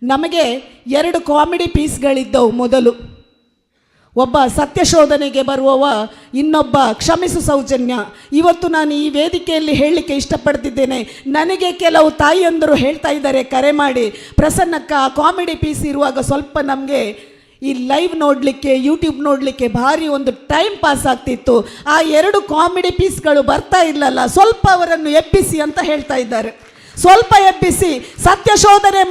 ನಮಗೆ 2 ಕಾಮಿಡಿ ಪೀಸ್ಗಳಿದ್ದವು. ಮೊದಲು ಒಬ್ಬ ಸತ್ಯಶೋಧನೆಗೆ ಬರುವವ, ಇನ್ನೊಬ್ಬ ಕ್ಷಮಿಸು ಸೌಜನ್ಯ. ಇವತ್ತು ನಾನು ಈ ವೇದಿಕೆಯಲ್ಲಿ ಹೇಳಲಿಕ್ಕೆ ಇಷ್ಟಪಡ್ತಿದ್ದೇನೆ, ನನಗೆ ಕೆಲವು ತಾಯಿಯಂದರು ಹೇಳ್ತಾ ಇದ್ದಾರೆ ಕರೆ ಮಾಡಿ, ಪ್ರಸನ್ನಕ್ಕ ಕಾಮಿಡಿ ಪೀಸ್ ಇರುವಾಗ ಸ್ವಲ್ಪ ನಮಗೆ ಈ ಲೈವ್ ನೋಡಲಿಕ್ಕೆ, ಯೂಟ್ಯೂಬ್ ನೋಡಲಿಕ್ಕೆ ಭಾರಿ ಒಂದು ಟೈಮ್ ಪಾಸ್ ಆಗ್ತಿತ್ತು, ಆ 2 ಕಾಮಿಡಿ ಪೀಸ್ಗಳು ಬರ್ತಾ ಇಲ್ಲಲ್ಲ, ಸ್ವಲ್ಪ ಅವರನ್ನು ಎಬ್ಬಿಸಿ ಅಂತ ಹೇಳ್ತಾ ಇದ್ದಾರೆ. ಸ್ವಲ್ಪ ಎಬ್ಬಿಸಿ. ಸತ್ಯಶೋಧನೆ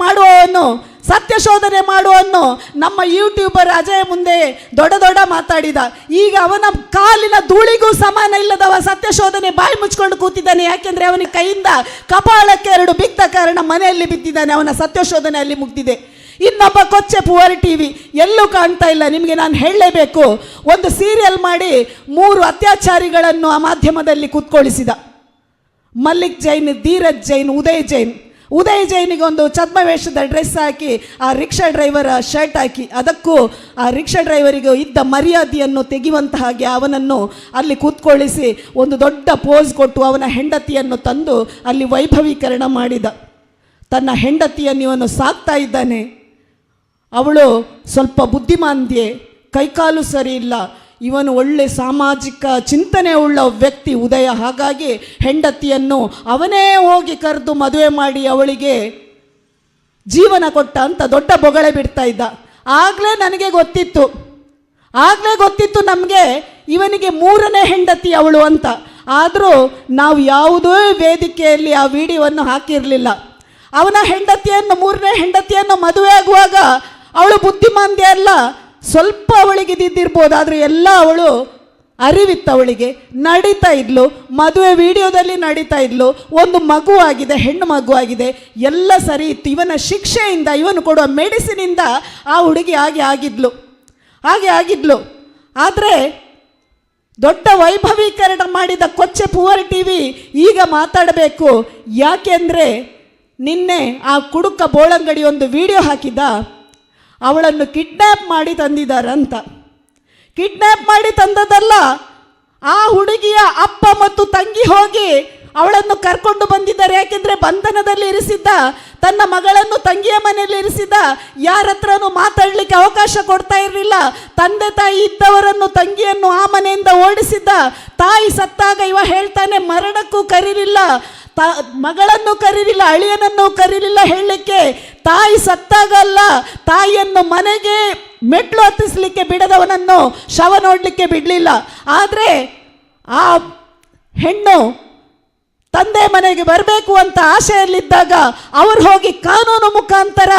ಮಾಡುವವನು ನಮ್ಮ ಯೂಟ್ಯೂಬರ್ ಅಜಯ್ ಮುಂದೆ ದೊಡ್ಡ ಮಾತಾಡಿದ. ಈಗ ಅವನ ಕಾಲಿನ ಧೂಳಿಗೂ ಸಮಾನ ಇಲ್ಲದವ ಸತ್ಯಶೋಧನೆ ಬಾಯಿ ಮುಚ್ಕೊಂಡು ಕೂತಿದ್ದಾನೆ. ಯಾಕೆಂದರೆ ಅವನ ಕೈಯಿಂದ ಕಪಾಳಕ್ಕೆ 2 ಬಿದ್ದ ಕಾರಣ ಮನೆಯಲ್ಲಿ ಬಿದ್ದಿದ್ದಾನೆ. ಅವನ ಸತ್ಯಶೋಧನೆ ಅಲ್ಲಿ ಮುಗ್ದಿದೆ. ಇನ್ನೊಬ್ಬ ಕೊಚ್ಚೆ ಪುವರ್ ಟಿವಿ ಎಲ್ಲೂ ಕಾಣ್ತಾ ಇಲ್ಲ. ನಿಮಗೆ ನಾನು ಹೇಳಲೇಬೇಕು, ಒಂದು ಸೀರಿಯಲ್ ಮಾಡಿ 3 ಅತ್ಯಾಚಾರಿಗಳನ್ನು ಆ ಮಾಧ್ಯಮದಲ್ಲಿ ಕೂತ್ಕೊಳ್ಳಿಸಿದ. ಮಲ್ಲಿಕ್ ಜೈನ್, ಧೀರಜ್ ಜೈನ್, ಉದಯ್ ಜೈನಿಗೆ ಒಂದು ಛದ್ಮವೇಷದ ಡ್ರೆಸ್ ಹಾಕಿ, ಆ ರಿಕ್ಷಾ ಡ್ರೈವರ ಶರ್ಟ್ ಹಾಕಿ, ಅದಕ್ಕೂ ಆ ರಿಕ್ಷಾ ಡ್ರೈವರಿಗೆ ಇದ್ದ ಮರ್ಯಾದೆಯನ್ನು ತೆಗೆಯುವಂತ ಹಾಗೆ ಅವನನ್ನು ಅಲ್ಲಿ ಕೂತ್ಕೊಳ್ಳಿಸಿ ಒಂದು ದೊಡ್ಡ ಪೋಸ್ ಕೊಟ್ಟು ಅವನ ಹೆಂಡತಿಯನ್ನು ತಂದು ಅಲ್ಲಿ ವೈಭವೀಕರಣ ಮಾಡಿದ. ತನ್ನ ಹೆಂಡತಿಯನ್ನು ಇವನು ಸಾಕ್ತಾ ಇದ್ದಾನೆ. ಅವಳು ಸ್ವಲ್ಪ ಬುದ್ಧಿಮಾಂದ್ಯೆ, ಕೈಕಾಲು ಸರಿ ಇಲ್ಲ. ಇವನು ಒಳ್ಳೆ ಸಾಮಾಜಿಕ ಚಿಂತನೆ ಉಳ್ಳ ವ್ಯಕ್ತಿ ಉದಯ. ಹಾಗಾಗಿ ಹೆಂಡತಿಯನ್ನು ಅವನೇ ಹೋಗಿ ಕರೆದು ಮದುವೆ ಮಾಡಿ ಅವಳಿಗೆ ಜೀವನ ಕೊಟ್ಟ ಅಂತ ದೊಡ್ಡ ಬೊಗಳೆ ಬಿಡ್ತಾ ಇದ್ದ. ಆಗಲೇ ನನಗೆ ಗೊತ್ತಿತ್ತು ನಮಗೆ ಇವನಿಗೆ 3ನೇ ಹೆಂಡತಿ ಅವಳು ಅಂತ. ಆದರೂ ನಾವು ಯಾವುದೋ ವೇದಿಕೆಯಲ್ಲಿ ಆ ವಿಡಿಯೋವನ್ನು ಹಾಕಿರಲಿಲ್ಲ. ಅವನ ಹೆಂಡತಿಯನ್ನು, 3ನೇ ಹೆಂಡತಿಯನ್ನು ಮದುವೆ ಆಗುವಾಗ ಅವಳು ಬುದ್ಧಿಮಾಂದ್ಯ ಅಲ್ಲ, ಸ್ವಲ್ಪ ಅವಳಿಗೆ ಇದ್ದಿರ್ಬೋದು, ಆದರೆ ಎಲ್ಲ ಅವಳು ಅರಿವಿತ್ತು. ಅವಳಿಗೆ ನಡೀತಾ ಇದ್ಲು, ಮದುವೆ ವಿಡಿಯೋದಲ್ಲಿ ನಡೀತಾ ಇದ್ಲು, ಒಂದು ಮಗುವಾಗಿದೆ, ಹೆಣ್ಣು ಮಗುವಾಗಿದೆ, ಎಲ್ಲ ಸರಿ ಇತ್ತು. ಇವನ ಶಿಕ್ಷೆಯಿಂದ, ಇವನು ಕೊಡುವ ಮೆಡಿಸಿನಿಂದ ಆ ಹುಡುಗಿ ಹಾಗೆ ಆಗಿದ್ಲು. ಆದರೆ ದೊಡ್ಡ ವೈಭವೀಕರಣ ಮಾಡಿದ ಕೊಚ್ಚೆ ಪುವರ್ ಟಿವಿ ಈಗ ಮಾತಾಡಬೇಕು. ಯಾಕೆಂದರೆ ನಿನ್ನೆ ಆ ಕುಡುಕ ಬೋಳಂಗಡಿ ಒಂದು ವಿಡಿಯೋ ಹಾಕಿದ, ಅವಳನ್ನು ಕಿಡ್ನ್ಯಾಪ್ ಮಾಡಿ ತಂದಿದ್ದಾರಂತ. ಕಿಡ್ನ್ಯಾಪ್ ಮಾಡಿ ತಂದದಲ್ಲ, ಆ ಹುಡುಗಿಯ ಅಪ್ಪ ಮತ್ತು ತಂಗಿ ಹೋಗಿ ಅವಳನ್ನು ಕರ್ಕೊಂಡು ಬಂದಿದ್ದಾರೆ. ಯಾಕೆಂದರೆ ಬಂಧನದಲ್ಲಿ ಇರಿಸಿದ್ದ, ತನ್ನ ಮಗಳನ್ನು ತಂಗಿಯ ಮನೆಯಲ್ಲಿ ಇರಿಸಿದ್ದ, ಯಾರ ಹತ್ರನೂ ಮಾತಾಡಲಿಕ್ಕೆ ಅವಕಾಶ ಕೊಡ್ತಾ ಇರಲಿಲ್ಲ. ತಂದೆ ತಾಯಿ ಇದ್ದವರನ್ನು, ತಂಗಿಯನ್ನು ಆ ಮನೆಯಿಂದ ಓಡಿಸಿದ್ದ. ತಾಯಿ ಸತ್ತಾಗ ಇವ ಹೇಳ್ತಾನೆ, ಮರಣಕ್ಕೂ ಕರೀಲಿಲ್ಲ, ಮಗಳನ್ನು ಕರೀಲಿಲ್ಲ, ಅಳಿಯನನ್ನು ಕರೀಲಿಲ್ಲ ಹೇಳಲಿಕ್ಕೆ. ತಾಯಿ ಸತ್ತಾಗಲ್ಲ, ತಾಯಿಯನ್ನು ಮನೆಗೆ ಮೆಟ್ಲು ಹತ್ತಿಸ್ಲಿಕ್ಕೆ ಬಿಡದವನನ್ನು ಶವ ನೋಡಲಿಕ್ಕೆ ಬಿಡಲಿಲ್ಲ. ಆದರೆ ಆ ಹೆಣ್ಣು ತಂದೆ ಮನೆಗೆ ಬರಬೇಕು ಅಂತ ಆಶೆಯಲ್ಲಿದ್ದಾಗ ಅವರು ಹೋಗಿ ಕಾನೂನು ಮುಖಾಂತರ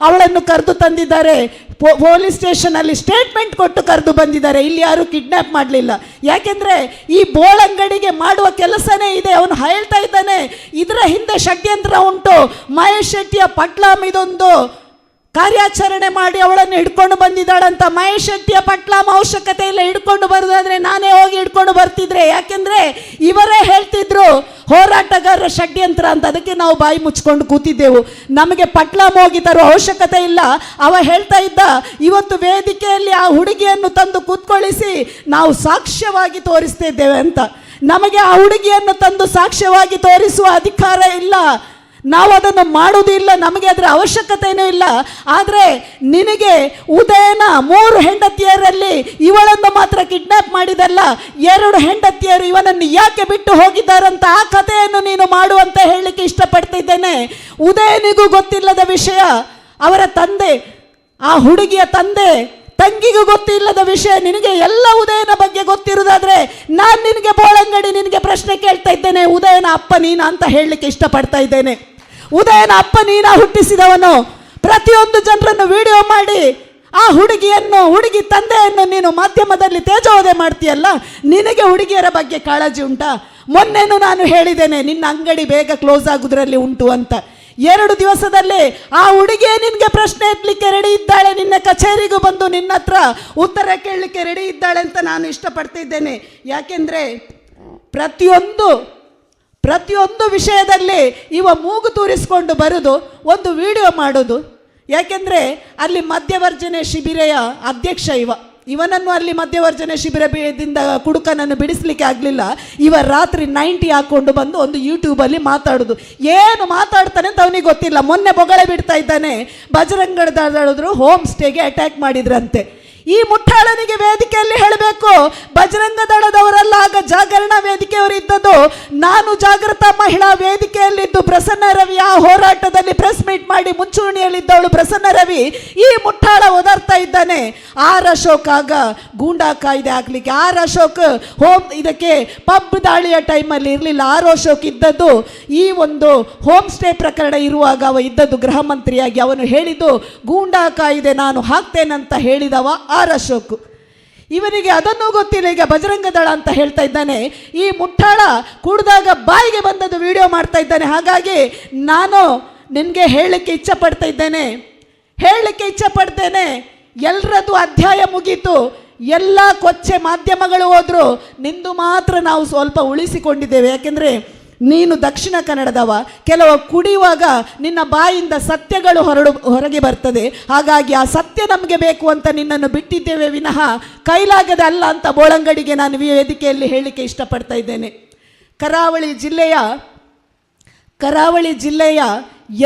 ಅವಳನ್ನು ಕರೆದು ತಂದಿದ್ದಾರೆ. ಪೊಲೀಸ್ ಸ್ಟೇಷನಲ್ಲಿ ಸ್ಟೇಟ್ಮೆಂಟ್ ಕೊಟ್ಟು ಕರೆದು ಬಂದಿದ್ದಾರೆ. ಇಲ್ಲಿ ಯಾರು ಕಿಡ್ನ್ಯಾಪ್ ಮಾಡಲಿಲ್ಲ. ಯಾಕೆಂದರೆ ಈ ಬೋಳಂಗಡಿಗೆ ಮಾಡುವ ಕೆಲಸನೇ ಇದೆ. ಅವನು ಹೇಳ್ತಾ ಇದ್ದಾನೆ, ಇದರ ಹಿಂದೆ ಷಡ್ಯಂತ್ರ ಉಂಟು. ಮಹೇಶ್ ಶೆಟ್ಟಿಯ ಪಟ್ಲಾಮ್ ಇದೊಂದು ಕಾರ್ಯಾಚರಣೆ ಮಾಡಿ ಅವಳನ್ನು ಹಿಡ್ಕೊಂಡು ಬಂದಿದ್ದಾಳಂತ. ಮಹೇಶ್ ಶೆಟ್ಟಿಯ ಪಟ್ಲಾಮ್ ಅವಶ್ಯಕತೆ ಇಲ್ಲ, ಹಿಡ್ಕೊಂಡು ಬರೋದಾದ್ರೆ ನಾನೇ ಹೋಗಿ ಹಿಡ್ಕೊಂಡು ಬರ್ತಿದ್ರೆ. ಯಾಕೆಂದರೆ ಇವರೇ ಹೇಳ್ತಿದ್ರು ಹೋರಾಟಗಾರರ ಷಡ್ಯಂತ್ರ ಅಂತ. ಅದಕ್ಕೆ ನಾವು ಬಾಯಿ ಮುಚ್ಕೊಂಡು ಕೂತಿದ್ದೆವು. ನಮಗೆ ಪಟ್ಲಾಮ್ ಹೋಗಿ ತರುವ ಅವಶ್ಯಕತೆ ಇಲ್ಲ. ಅವ ಹೇಳ್ತಾ ಇದ್ದ, ಇವತ್ತು ವೇದಿಕೆಯಲ್ಲಿ ಆ ಹುಡುಗಿಯನ್ನು ತಂದು ಕೂತ್ಕೊಳ್ಳಿಸಿ ನಾವು ಸಾಕ್ಷ್ಯವಾಗಿ ತೋರಿಸ್ತಿದ್ದೇವೆ ಅಂತ. ನಮಗೆ ಆ ಹುಡುಗಿಯನ್ನು ತಂದು ಸಾಕ್ಷ್ಯವಾಗಿ ತೋರಿಸುವ ಅಧಿಕಾರ ಇಲ್ಲ, ನಾವು ಅದನ್ನು ಮಾಡುವುದಿಲ್ಲ, ನಮಗೆ ಅದರ ಅವಶ್ಯಕತೆಯೂ ಇಲ್ಲ. ಆದರೆ ನಿನಗೆ ಉದಯನ 3 ಹೆಂಡತಿಯರಲ್ಲಿ ಇವಳನ್ನು ಮಾತ್ರ ಕಿಡ್ನ್ಯಾಪ್ ಮಾಡಿದಲ್ಲ, 2 ಹೆಂಡತಿಯರು ಇವನನ್ನು ಯಾಕೆ ಬಿಟ್ಟು ಹೋಗಿದ್ದಾರಂತ ಆ ಕಥೆಯನ್ನು ನೀನು ಮಾಡುವಂತ ಹೇಳಲಿಕ್ಕೆ ಇಷ್ಟಪಡ್ತಿದ್ದೇನೆ. ಉದಯನಿಗೂ ಗೊತ್ತಿಲ್ಲದ ವಿಷಯ, ಅವರ ತಂದೆ, ಆ ಹುಡುಗಿಯ ತಂಗಿಗೂ ಗೊತ್ತಿಲ್ಲದ ವಿಷಯ ನಿನಗೆ ಎಲ್ಲ ಉದಯನ ಬಗ್ಗೆ ಗೊತ್ತಿರುವುದಾದ್ರೆ ನಾನು ನಿನಗೆ ಬೋಳಂಗಡಿ ನಿನಗೆ ಪ್ರಶ್ನೆ ಕೇಳ್ತಾ ಇದ್ದೇನೆ, ಉದಯನ ಅಪ್ಪ ನೀನಾ ಅಂತ ಹೇಳಲಿಕ್ಕೆ ಇಷ್ಟಪಡ್ತಾ ಇದ್ದೇನೆ. ಉದಯನ ಅಪ್ಪ ನೀನಾ ಹುಟ್ಟಿಸಿದವನು? ಪ್ರತಿಯೊಂದು ಜನರನ್ನು ವಿಡಿಯೋ ಮಾಡಿ ಆ ಹುಡುಗಿ ತಂದೆಯನ್ನು ನೀನು ಮಾಧ್ಯಮದಲ್ಲಿ ತೇಜೋವಧೆ ಮಾಡ್ತೀಯಲ್ಲ, ನಿನಗೆ ಹುಡುಗಿಯರ ಬಗ್ಗೆ ಕಾಳಜಿ ಉಂಟಾ? ಮೊನ್ನೆನೂ ನಾನು ಹೇಳಿದ್ದೇನೆ, ನಿನ್ನ ಅಂಗಡಿ ಬೇಗ ಕ್ಲೋಸ್ ಆಗುವುದರಲ್ಲಿ ಉಂಟು ಅಂತ. 2 ದಿವಸದಲ್ಲಿ ಆ ಹುಡುಗಿಯೇ ನಿನಗೆ ಪ್ರಶ್ನೆ ಎತ್ತಲಿಕ್ಕೆ ರೆಡಿ ಇದ್ದಾಳೆ, ನಿನ್ನ ಕಚೇರಿಗೂ ಬಂದು ನಿನ್ನ ಹತ್ರ ಉತ್ತರ ಕೇಳಲಿಕ್ಕೆ ರೆಡಿ ಇದ್ದಾಳೆ ಅಂತ ನಾನು ಇಷ್ಟಪಡ್ತಿದ್ದೇನೆ. ಯಾಕೆಂದರೆ ಪ್ರತಿಯೊಂದು ವಿಷಯದಲ್ಲಿ ಇವ ಮೂಗು ತೂರಿಸ್ಕೊಂಡು ಬರೋದು, ಒಂದು ವಿಡಿಯೋ ಮಾಡೋದು. ಯಾಕೆಂದರೆ ಅಲ್ಲಿ ಮಧ್ಯವರ್ಜನೆ ಶಿಬಿರೆಯ ಅಧ್ಯಕ್ಷ ಇವನನ್ನು ಅಲ್ಲಿ ಮಧ್ಯವರ್ಜನೆ ಶಿಬಿರದಿಂದ ಕುಡುಕನನ್ನು ಬಿಡಿಸ್ಲಿಕ್ಕೆ ಆಗಲಿಲ್ಲ. ಇವ ರಾತ್ರಿ 90 ಹಾಕ್ಕೊಂಡು ಬಂದು ಒಂದು ಯೂಟ್ಯೂಬಲ್ಲಿ ಮಾತಾಡೋದು. ಏನು ಮಾತಾಡ್ತಾನೆ ಅಂತ ಅವನಿಗೆ ಗೊತ್ತಿಲ್ಲ. ಮೊನ್ನೆ ಬೊಗಳೆ ಬಿಡ್ತಾ ಇದ್ದಾನೆ, ಬಜರಂಗ ದಳದ್ರು ಹೋಮ್ ಸ್ಟೇಗೆ ಅಟ್ಯಾಕ್ ಮಾಡಿದ್ರಂತೆ. ಈ ಮುಠಾಳನಿಗೆ ವೇದಿಕೆಯಲ್ಲಿ ಹೇಳಬೇಕು, ಬಜರಂಗ ದಳದವರೆಲ್ಲ ಆಗ ಜಾಗರಣ ವೇದಿಕೆಯವರು ಇದ್ದದ್ದು. ನಾನು ಜಾಗೃತ ಮಹಿಳಾ ವೇದಿಕೆಯಲ್ಲಿದ್ದು ಪ್ರಸನ್ನ ರವಿ ಆ ಹೋರಾಟದಲ್ಲಿ ಪ್ರೆಸ್ ಮೀಟ್ ಮಾಡಿ ಮುಂಚೂಣಿಯಲ್ಲಿದ್ದವಳು ಪ್ರಸನ್ನ ರವಿ. ಈ ಮುಠಾಳ ಓದಾಡ್ತಾ ಇದ್ದಾನೆ. ಆರ್ ಅಶೋಕ್ ಆಗ ಗೂಂಡಾ ಕಾಯ್ದೆ ಹಾಕ್ಲಿಕ್ಕೆ, ಆರ್ ಅಶೋಕ್ ಇದಕ್ಕೆ ಪಬ್ ದಾಳಿಯ ಟೈಮಲ್ಲಿ ಇರಲಿಲ್ಲ. ಆರ್ ಅಶೋಕ್ ಇದ್ದದ್ದು ಈ ಒಂದು ಹೋಮ್ ಸ್ಟೇ ಪ್ರಕರಣ ಇರುವಾಗ ಅವ ಇದ್ದದ್ದು ಗೃಹ ಮಂತ್ರಿಯಾಗಿ. ಅವನು ಹೇಳಿದ್ದು ಗೂಂಡಾ ಕಾಯ್ದೆ ನಾನು ಹಾಕ್ತೇನಂತ ಹೇಳಿದವ ಆರ್ ಅಶೋಕ್. ಇವನಿಗೆ ಅದನ್ನೂ ಗೊತ್ತಿಲ್ಲ. ಈಗ ಬಜರಂಗ ದಳ ಅಂತ ಹೇಳ್ತಾ ಇದ್ದಾನೆ. ಈ ಮುಠಾಳ ಕುಡ್ದಾಗ ಬಾಯಿಗೆ ಬಂದದ್ದು ವಿಡಿಯೋ ಮಾಡ್ತಾ ಇದ್ದಾನೆ. ಹಾಗಾಗಿ ನಾನು ನಿನಗೆ ಹೇಳಲಿಕ್ಕೆ ಇಚ್ಛೆ ಪಡ್ತೇನೆ, ಎಲ್ಲರದ್ದು ಅಧ್ಯಾಯ ಮುಗೀತು. ಎಲ್ಲ ಕೊಚ್ಚೆ ಮಾಧ್ಯಮಗಳು ಹೋದ್ರು, ನಿಂದು ಮಾತ್ರ ನಾವು ಸ್ವಲ್ಪ ಉಳಿಸಿಕೊಂಡಿದ್ದೇವೆ. ಯಾಕೆಂದರೆ ನೀನು ದಕ್ಷಿಣ ಕನ್ನಡದವ, ಕೆಲವು ಕುಡಿಯುವಾಗ ನಿನ್ನ ಬಾಯಿಂದ ಸತ್ಯಗಳು ಹೊರಗೆ ಬರ್ತದೆ. ಹಾಗಾಗಿ ಆ ಸತ್ಯ ನಮಗೆ ಬೇಕು ಅಂತ ನಿನ್ನನ್ನು ಬಿಟ್ಟಿದ್ದೇವೆ ವಿನಃ ಕೈಲಾಗದ ಅಲ್ಲ ಅಂತ ಬೋಳಂಗಡಿಗೆ ನಾನು ವೇದಿಕೆಯಲ್ಲಿ ಹೇಳಲಿಕ್ಕೆ ಇಷ್ಟಪಡ್ತಾ ಇದ್ದೇನೆ. ಕರಾವಳಿ ಜಿಲ್ಲೆಯ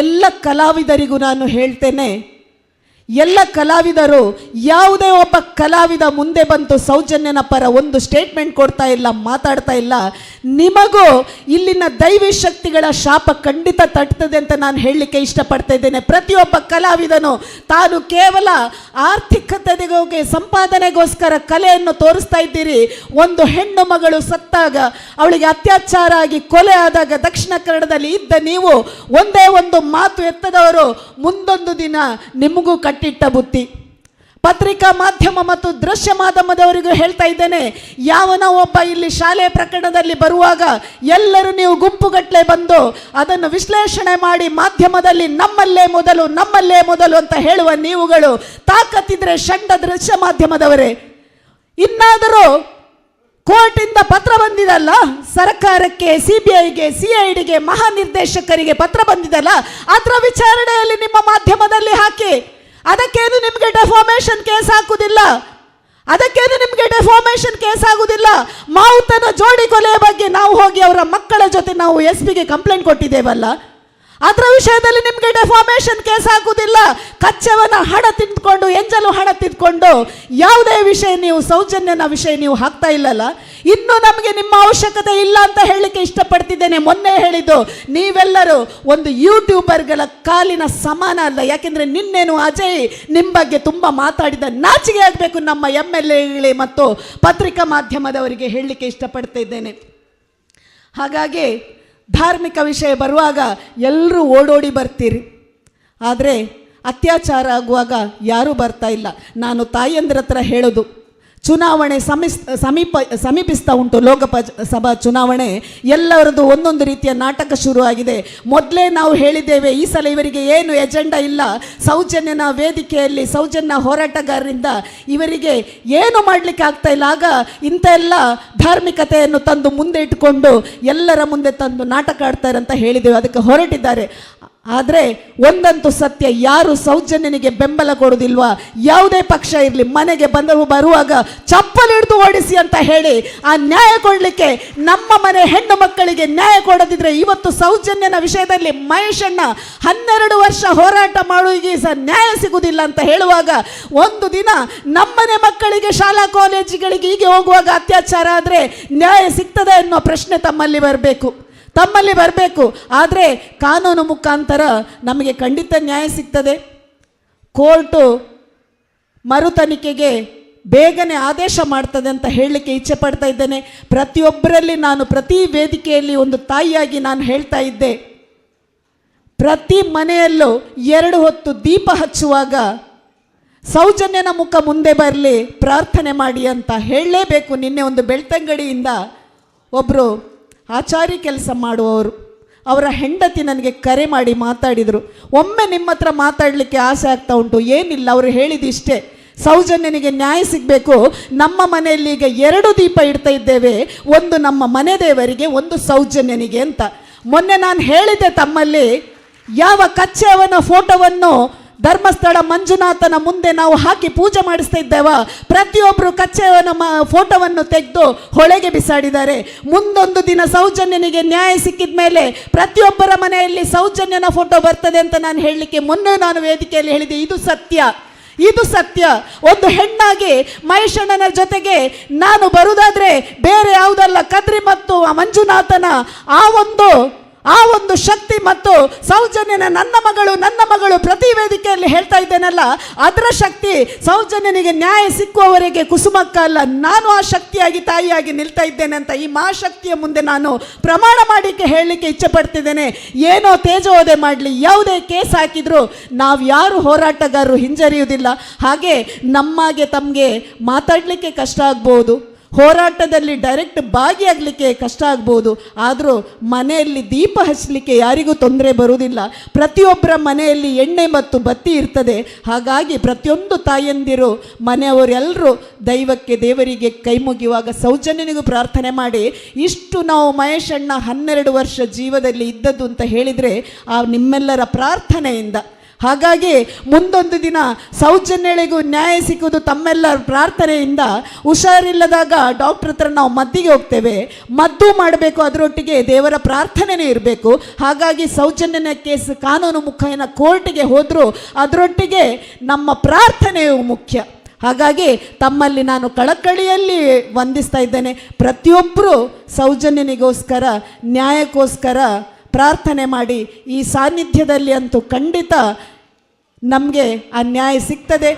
ಎಲ್ಲ ಕಲಾವಿದರಿಗೂ ನಾನು ಹೇಳ್ತೇನೆ, ಎಲ್ಲ ಕಲಾವಿದರು, ಯಾವುದೇ ಒಬ್ಬ ಕಲಾವಿದ ಮುಂದೆ ಬಂತು ಸೌಜನ್ಯನ ಪರ ಒಂದು ಸ್ಟೇಟ್ಮೆಂಟ್ ಕೊಡ್ತಾ ಇಲ್ಲ, ಮಾತಾಡ್ತಾ ಇಲ್ಲ, ನಿಮಗೂ ಇಲ್ಲಿನ ದೈವಿ ಶಕ್ತಿಗಳ ಶಾಪ ಖಂಡಿತ ತಟ್ತದೆ ಅಂತ ನಾನು ಹೇಳಲಿಕ್ಕೆ ಇಷ್ಟಪಡ್ತಾ ಇದ್ದೇನೆ. ಪ್ರತಿಯೊಬ್ಬ ಕಲಾವಿದನು ತಾನು ಕೇವಲ ಆರ್ಥಿಕತೆಗೆ ಸಂಪಾದನೆಗೋಸ್ಕರ ಕಲೆಯನ್ನು ತೋರಿಸ್ತಾ ಇದ್ದೀರಿ. ಒಂದು ಹೆಣ್ಣು ಮಗಳು ಸತ್ತಾಗ, ಅವಳಿಗೆ ಅತ್ಯಾಚಾರ ಆಗಿ ಕೊಲೆ ಆದಾಗ ದಕ್ಷಿಣ ಕನ್ನಡದಲ್ಲಿ ಇದ್ದ ನೀವು ಒಂದೇ ಒಂದು ಮಾತು ಎತ್ತದವರು ಮುಂದೊಂದು ದಿನ ನಿಮಗೂ ಕಟ್ಟಿಟ್ಟ ಬುತ್ತಿ. ಪತ್ರಿಕಾ ಮಾಧ್ಯಮ ಮತ್ತು ದೃಶ್ಯ ಮಾಧ್ಯಮದವರಿಗೂ ಹೇಳ್ತಾ ಇದ್ದೇನೆ, ಯಾವನ ಒಬ್ಬ ಇಲ್ಲಿ ಶಾಲೆ ಪ್ರಕರಣದಲ್ಲಿ ಬರುವಾಗ ಎಲ್ಲರೂ ನೀವು ಗುಂಪುಗಟ್ಟಲೆ ಬಂದು ಅದನ್ನು ವಿಶ್ಲೇಷಣೆ ಮಾಡಿ ಮಾಧ್ಯಮದಲ್ಲಿ ನಮ್ಮಲ್ಲೇ ಮೊದಲು ಅಂತ ಹೇಳುವ ನೀವುಗಳು ತಾಕತ್ತಿದ್ರೆ ಷಂಡ ದೃಶ್ಯ ಮಾಧ್ಯಮದವರೇ, ಇನ್ನಾದರೂ ಕೋರ್ಟಿಂದ ಪತ್ರ ಬಂದಿದಲ್ಲ ಸರ್ಕಾರಕ್ಕೆ, CBIಗೆ, CIDಗೆ, ಮಹಾನಿರ್ದೇಶಕರಿಗೆ ಪತ್ರ ಬಂದಿದಲ್ಲ, ಅದರ ವಿಚಾರಣೆಯಲ್ಲಿ ನಿಮ್ಮ ಮಾಧ್ಯಮದಲ್ಲಿ ಹಾಕಿ. ಅದಕ್ಕೇನು ನಿಮಗೆ ಡೆಫಾಮೇಷನ್ ಕೇಸ್ ಆಗುದಿಲ್ಲ. ಮಾವುತನ ಜೋಡಿ ಕೊಲೆಯ ಬಗ್ಗೆ ನಾವು ಹೋಗಿ ಅವರ ಮಕ್ಕಳ ಜೊತೆ ನಾವು SPಗೆ ಕಂಪ್ಲೇಂಟ್ ಕೊಟ್ಟಿದ್ದೇವಲ್ಲ, ಅದರ ವಿಷಯದಲ್ಲಿ ನಿಮಗೆ ಡೆಫಾಮೇಷನ್ ಕೇಸ್ ಆಗುವುದಿಲ್ಲ. ಕಚ್ಚವನ ಹಣ ತಿಂದ್ಕೊಂಡು, ಎಂಜಲು ಹಣ ತಿಂದ್ಕೊಂಡು ಯಾವುದೇ ವಿಷಯ ನೀವು ಸೌಜನ್ಯನ ವಿಷಯ ನೀವು ಹಾಕ್ತಾ ಇಲ್ಲಲ್ಲ, ಇನ್ನು ನಮಗೆ ನಿಮ್ಮ ಅವಶ್ಯಕತೆ ಇಲ್ಲ ಅಂತ ಹೇಳಲಿಕ್ಕೆ ಇಷ್ಟಪಡ್ತಿದ್ದೇನೆ. ಮೊನ್ನೆ ಹೇಳಿದ್ದು ನೀವೆಲ್ಲರೂ ಒಂದು ಯೂಟ್ಯೂಬರ್ಗಳ ಕಾಲಿನ ಸಮಾನ ಅಲ್ಲ. ಯಾಕೆಂದರೆ ನಿನ್ನೇನು ಅಜಯ್ ನಿಮ್ಮ ಬಗ್ಗೆ ತುಂಬ ಮಾತಾಡಿದ, ನಾಚಿಕೆ ಆಗಬೇಕು ನಮ್ಮ MLAಗಳೇ ಮತ್ತು ಪತ್ರಿಕಾ ಮಾಧ್ಯಮದವರಿಗೆ ಹೇಳಲಿಕ್ಕೆ ಇಷ್ಟಪಡ್ತಾ ಇದ್ದೇನೆ. ಹಾಗಾಗಿ ಧಾರ್ಮಿಕ ವಿಷಯ ಬರುವಾಗ ಎಲ್ಲರೂ ಓಡೋಡಿ ಬರ್ತೀರಿ, ಆದರೆ ಅತ್ಯಾಚಾರ ಆಗುವಾಗ ಯಾರೂ ಬರ್ತಾ ಇಲ್ಲ. ನಾನು ತಾಯಿಯಂದ್ರ ಹತ್ರ ಹೇಳೋದು, ಚುನಾವಣೆ ಸಮೀಪಿಸ್ತಾ ಉಂಟು, ಲೋಕಸಭಾ ಚುನಾವಣೆ. ಎಲ್ಲರದ್ದು ಒಂದೊಂದು ರೀತಿಯ ನಾಟಕ ಶುರುವಾಗಿದೆ. ಮೊದಲೇ ನಾವು ಹೇಳಿದ್ದೇವೆ, ಈ ಸಲ ಇವರಿಗೆ ಏನು ಎಜೆಂಡಾ ಇಲ್ಲ. ಸೌಜನ್ಯನ ವೇದಿಕೆಯಲ್ಲಿ ಸೌಜನ್ಯ ಹೋರಾಟಗಾರರಿಂದ ಇವರಿಗೆ ಏನು ಮಾಡಲಿಕ್ಕೆ ಆಗ್ತಾ ಇಲ್ಲ. ಆಗ ಇಂಥ ಎಲ್ಲ ಧಾರ್ಮಿಕತೆಯನ್ನು ತಂದು ಮುಂದೆ ಇಟ್ಟುಕೊಂಡು ಎಲ್ಲರ ಮುಂದೆ ತಂದು ನಾಟಕ ಆಡ್ತಾರೆ ಅಂತ ಹೇಳಿದ್ದೇವೆ. ಅದಕ್ಕೆ ಹೊರಟಿದ್ದಾರೆ. ಆದರೆ ಒಂದಂತೂ ಸತ್ಯ, ಯಾರು ಸೌಜನ್ಯನಿಗೆ ಬೆಂಬಲ ಕೊಡೋದಿಲ್ವಾ, ಯಾವುದೇ ಪಕ್ಷ ಇರಲಿ, ಮನೆಗೆ ಬರುವಾಗ ಚಪ್ಪಲಿ ಹಿಡಿದು ಓಡಿಸಿ ಅಂತ ಹೇಳಿ ಆ ನ್ಯಾಯ ಕೊಡಲಿಕ್ಕೆ, ನಮ್ಮ ಮನೆ ಹೆಣ್ಣು ಮಕ್ಕಳಿಗೆ ನ್ಯಾಯ ಕೊಡೋದಿದ್ರೆ ಇವತ್ತು ಸೌಜನ್ಯನ ವಿಷಯದಲ್ಲಿ ಮಹೇಶಣ್ಣ 12 ವರ್ಷ ಹೋರಾಟ ಮಾಡುವಿಗೆ ಸಹ ನ್ಯಾಯ ಸಿಗುವುದಿಲ್ಲ ಅಂತ ಹೇಳುವಾಗ, ಒಂದು ದಿನ ನಮ್ಮನೆ ಮಕ್ಕಳಿಗೆ ಶಾಲಾ ಕಾಲೇಜುಗಳಿಗೆ ಹೀಗೆ ಹೋಗುವಾಗ ಅತ್ಯಾಚಾರ ಆದರೆ ನ್ಯಾಯ ಸಿಗ್ತದೆ ಅನ್ನೋ ಪ್ರಶ್ನೆ ತಮ್ಮಲ್ಲಿ ಬರಬೇಕು. ಆದರೆ ಕಾನೂನು ಮುಖಾಂತರ ನಮಗೆ ಖಂಡಿತ ನ್ಯಾಯ ಸಿಗ್ತದೆ. ಕೋರ್ಟು ಮರು ತನಿಖೆಗೆ ಬೇಗನೆ ಆದೇಶ ಮಾಡ್ತದೆ ಅಂತ ಹೇಳಲಿಕ್ಕೆ ಇಚ್ಛೆ ಪಡ್ತಾ ಇದ್ದೇನೆ. ಪ್ರತಿಯೊಬ್ಬರಲ್ಲಿ ನಾನು ಪ್ರತಿ ವೇದಿಕೆಯಲ್ಲಿ ಒಂದು ತಾಯಿಯಾಗಿ ನಾನು ಹೇಳ್ತಾ ಇದ್ದೆ, ಪ್ರತಿ ಮನೆಯಲ್ಲೂ 2 ಹೊತ್ತು ದೀಪ ಹಚ್ಚುವಾಗ ಸೌಜನ್ಯನ ಮುಖ ಮುಂದೆ ಬರಲಿ, ಪ್ರಾರ್ಥನೆ ಮಾಡಿ ಅಂತ ಹೇಳಲೇಬೇಕು. ನಿನ್ನೆ ಒಂದು ಬೆಳ್ತಂಗಡಿಯಿಂದ ಒಬ್ಬರು ಆಚಾರಿ ಕೆಲಸ ಮಾಡುವವರು, ಅವರ ಹೆಂಡತಿ ನನಗೆ ಕರೆ ಮಾಡಿ ಮಾತಾಡಿದರು. ಒಮ್ಮೆ ನಿಮ್ಮ ಹತ್ರ ಮಾತಾಡಲಿಕ್ಕೆ ಆಸೆ ಆಗ್ತಾ ಉಂಟು. ಏನಿಲ್ಲ, ಅವರು ಹೇಳಿದಿಷ್ಟೇ, ಸೌಜನ್ಯನಿಗೆ ನ್ಯಾಯ ಸಿಗಬೇಕು. ನಮ್ಮ ಮನೆಯಲ್ಲಿ ಈಗ 2 ದೀಪ ಇಡ್ತಾ ಇದ್ದೇವೆ, ಒಂದು ನಮ್ಮ ಮನೆ ದೇವರಿಗೆ, ಒಂದು ಸೌಜನ್ಯನಿಗೆ ಅಂತ. ಮೊನ್ನೆ ನಾನು ಹೇಳಿದ್ದೆ, ತಮ್ಮಲ್ಲಿ ಯಾವ ಕಚ್ಚೆಯವನ ಫೋಟೋವನ್ನು ಧರ್ಮಸ್ಥಳ ಮಂಜುನಾಥನ ಮುಂದೆ ನಾವು ಹಾಕಿ ಪೂಜೆ ಮಾಡಿಸ್ತಾ ಇದ್ದೇವ, ಪ್ರತಿಯೊಬ್ಬರು ಕಚ್ಚೆಯವನ ಫೋಟೋವನ್ನು ತೆಗೆದು ಹೊಳೆಗೆ ಬಿಸಾಡಿದ್ದಾರೆ. ಮುಂದೊಂದು ದಿನ ಸೌಜನ್ಯನಿಗೆ ನ್ಯಾಯ ಸಿಕ್ಕಿದ ಮೇಲೆ ಪ್ರತಿಯೊಬ್ಬರ ಮನೆಯಲ್ಲಿ ಸೌಜನ್ಯನ ಫೋಟೋ ಬರ್ತದೆ ಅಂತ ನಾನು ಹೇಳಲಿಕ್ಕೆ ಮೊನ್ನೆ ನಾನು ವೇದಿಕೆಯಲ್ಲಿ ಹೇಳಿದೆ. ಇದು ಸತ್ಯ, ಇದು ಸತ್ಯ. ಒಂದು ಹೆಣ್ಣಾಗಿ ಮಹೇಶಣ್ಣನ ಜೊತೆಗೆ ನಾನು ಬರುವುದಾದ್ರೆ ಬೇರೆ ಯಾವುದಲ್ಲ, ಕದ್ರಿ ಮತ್ತು ಮಂಜುನಾಥನ ಆ ಒಂದು ಶಕ್ತಿ ಮತ್ತು ಸೌಜನ್ಯನ ನನ್ನ ಮಗಳು ಪ್ರತಿ ವೇದಿಕೆಯಲ್ಲಿ ಹೇಳ್ತಾ ಇದ್ದೇನಲ್ಲ, ಅದರ ಶಕ್ತಿ ಸೌಜನ್ಯನಿಗೆ ನ್ಯಾಯ ಸಿಕ್ಕುವವರೆಗೆ ಕುಸುಮಕ್ಕ ಅಲ್ಲ, ನಾನು ಆ ಶಕ್ತಿಯಾಗಿ ತಾಯಿಯಾಗಿ ನಿಲ್ತಾ ಇದ್ದೇನೆ ಅಂತ ಈ ಮಹಾಶಕ್ತಿಯ ಮುಂದೆ ನಾನು ಪ್ರಮಾಣ ಮಾಡಿಕ್ಕೆ ಹೇಳಲಿಕ್ಕೆ ಇಚ್ಛೆ ಪಡ್ತಿದ್ದೇನೆ. ಏನೋ ತೇಜೋವಧೆ ಮಾಡಲಿ, ಯಾವುದೇ ಕೇಸ್ ಹಾಕಿದ್ರು ನಾವು ಯಾರು ಹೋರಾಟಗಾರರು ಹಿಂಜರಿಯುವುದಿಲ್ಲ. ಹಾಗೆ ನಮ್ಮಾಗೆ ತಮಗೆ ಮಾತಾಡಲಿಕ್ಕೆ ಕಷ್ಟ ಆಗ್ಬೋದು, ಹೋರಾಟದಲ್ಲಿ ಡೈರೆಕ್ಟ್ ಭಾಗಿಯಾಗಲಿಕ್ಕೆ ಕಷ್ಟ ಆಗ್ಬೋದು, ಆದರೂ ಮನೆಯಲ್ಲಿ ದೀಪ ಹಚ್ಚಲಿಕ್ಕೆ ಯಾರಿಗೂ ತೊಂದರೆ ಬರುವುದಿಲ್ಲ. ಪ್ರತಿಯೊಬ್ಬರ ಮನೆಯಲ್ಲಿ ಎಣ್ಣೆ ಮತ್ತು ಬತ್ತಿ ಇರ್ತದೆ. ಹಾಗಾಗಿ ಪ್ರತಿಯೊಂದು ತಾಯಂದಿರು ಮನೆಯವರೆಲ್ಲರೂ ದೇವರಿಗೆ ಕೈ ಮುಗಿಯುವಾಗ ಸೌಜನ್ಯನಿಗೂ ಪ್ರಾರ್ಥನೆ ಮಾಡಿ, ಇಷ್ಟು ನಾವು ಮಹೇಶಣ್ಣ 12 ವರ್ಷ ಜೀವದಲ್ಲಿ ಇದ್ದದ್ದು ಅಂತ ಹೇಳಿದರೆ ಆ ನಿಮ್ಮೆಲ್ಲರ ಪ್ರಾರ್ಥನೆಯಿಂದ. ಹಾಗಾಗಿ ಮುಂದೊಂದು ದಿನ ಸೌಜನ್ಯಳಿಗೂ ನ್ಯಾಯ ಸಿಕ್ಕುವುದು ತಮ್ಮೆಲ್ಲರ ಪ್ರಾರ್ಥನೆಯಿಂದ. ಹುಷಾರಿಲ್ಲದಾಗ ಡಾಕ್ಟ್ರ್ ಹತ್ರ ನಾವು ಮದ್ದಿಗೆ ಹೋಗ್ತೇವೆ, ಮದ್ದು ಮಾಡಬೇಕು, ಅದರೊಟ್ಟಿಗೆ ದೇವರ ಪ್ರಾರ್ಥನೆಯೇ ಇರಬೇಕು. ಹಾಗಾಗಿ ಸೌಜನ್ಯನ ಕೇಸ್ ಕಾನೂನು ಮುಖೇನ ಕೋರ್ಟಿಗೆ ಹೋದರೂ ಅದರೊಟ್ಟಿಗೆ ನಮ್ಮ ಪ್ರಾರ್ಥನೆಯು ಮುಖ್ಯ. ಹಾಗಾಗಿ ತಮ್ಮಲ್ಲಿ ನಾನು ಕಳಕಳಿಯಲ್ಲಿ ವಂದಿಸ್ತಾ ಇದ್ದೇನೆ. ಪ್ರತಿಯೊಬ್ಬರು ಸೌಜನ್ಯನಿಗೋಸ್ಕರ ನ್ಯಾಯಕ್ಕೋಸ್ಕರ ಪ್ರಾರ್ಥನೆ ಮಾಡಿ. ಈ ಸಾನ್ನಿಧ್ಯದಲ್ಲಿ ಅಂತೂ ಖಂಡಿತ ನಮಗೆ ಆ ನ್ಯಾಯ ಸಿಗ್ತದೆ.